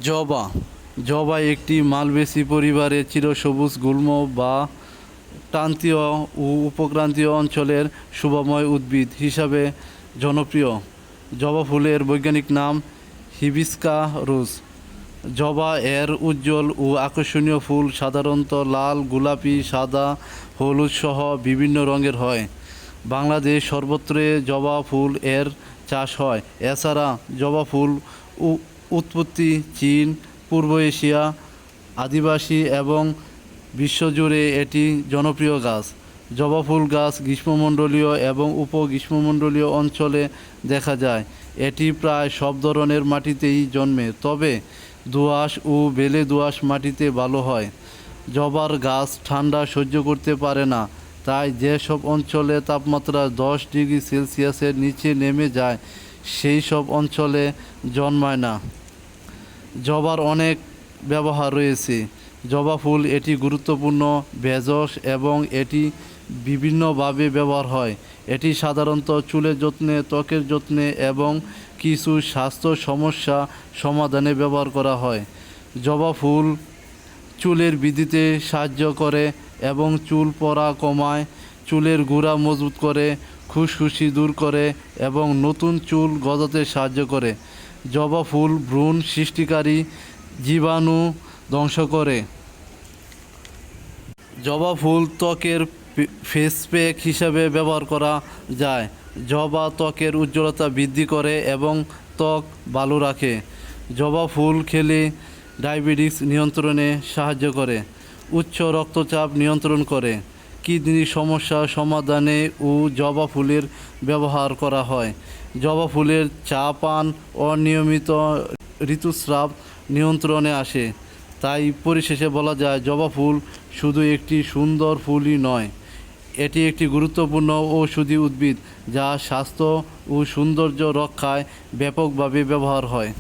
জবা জবা একটি মালবেসি পরিবারের চিরসবুজ গুল্ম বা ক্রান্তীয় ও উপক্রান্তীয় অঞ্চলের শোভাময় উদ্ভিদ হিসাবে জনপ্রিয়। জবা ফুলের বৈজ্ঞানিক নাম হিবিস্কা রোজ। জবা এর উজ্জ্বল ও আকর্ষণীয় ফুল সাধারণত লাল, গোলাপি, সাদা, হলুদ সহ বিভিন্ন রঙের হয়। বাংলাদেশ সর্বত্রে জবা ফুল এর চাষ হয়। এছাড়া জবা ফুল উৎপত্তি চীন, পূর্ব এশিয়া, আদিবাসী এবং বিশ্বজুড়ে এটি জনপ্রিয় গাছ। জবা ফুল গাছ গ্রীষ্মমণ্ডলীয় এবং উপগ্রীষ্মমণ্ডলীয় অঞ্চলে দেখা যায়। এটি প্রায় সব ধরনের মাটিতেই জন্মে, তবে দোআঁশ ও বেলে দোআঁশ মাটিতে ভালো হয়। জবার গাছ ঠান্ডা সহ্য করতে পারে না, তাই যেসব অঞ্চলে তাপমাত্রা 10 ডিগ্রি সেলসিয়াসের নিচে নেমে যায় সেই সব অঞ্চলে জন্মায় না। জবার অনেক ব্যবহার রয়েছে। জবা ফুল এটি গুরুত্বপূর্ণ ভেষজ এবং এটি বিভিন্নভাবে ব্যবহার হয়। এটি সাধারণত চুলের যত্নে, ত্বকের যত্নে এবং কিছু স্বাস্থ্য সমস্যা সমাধানে ব্যবহার করা হয়। জবা ফুল চুলের বৃদ্ধিতে সাহায্য করে এবং চুল পড়া কমায়, চুলের গোড়া মজবুত করে, খুশখুশি দূর করে এবং নতুন চুল গজাতে সাহায্য করে। জবা ফুল ভ্রূণ সৃষ্টিকারী জীবাণু ধ্বংস করে। জবা ফুল ত্বকের ফেস প্যাক হিসাবে ব্যবহার করা যায়। জবা ত্বকের উজ্জ্বলতা বৃদ্ধি করে এবং ত্বক ভালো রাখে। জবা ফুল খেলে ডায়াবেটিস নিয়ন্ত্রণে সাহায্য করে, উচ্চ রক্তচাপ নিয়ন্ত্রণ করে, কিডনির সমস্যা সমাধানে ও জবা ফুলের ব্যবহার করা হয়। জবা ফুলের চা পান অনিয়মিত ঋতুস্রাব নিয়ন্ত্রণে আসে। তাই পরিশেষে বলা যায় জবা ফুল শুধু একটি সুন্দর ফুলই নয়, এটি একটি গুরুত্বপূর্ণ ঔষধি উদ্ভিদ যা স্বাস্থ্য ও সৌন্দর্য রক্ষায় ব্যাপকভাবে ব্যবহার হয়।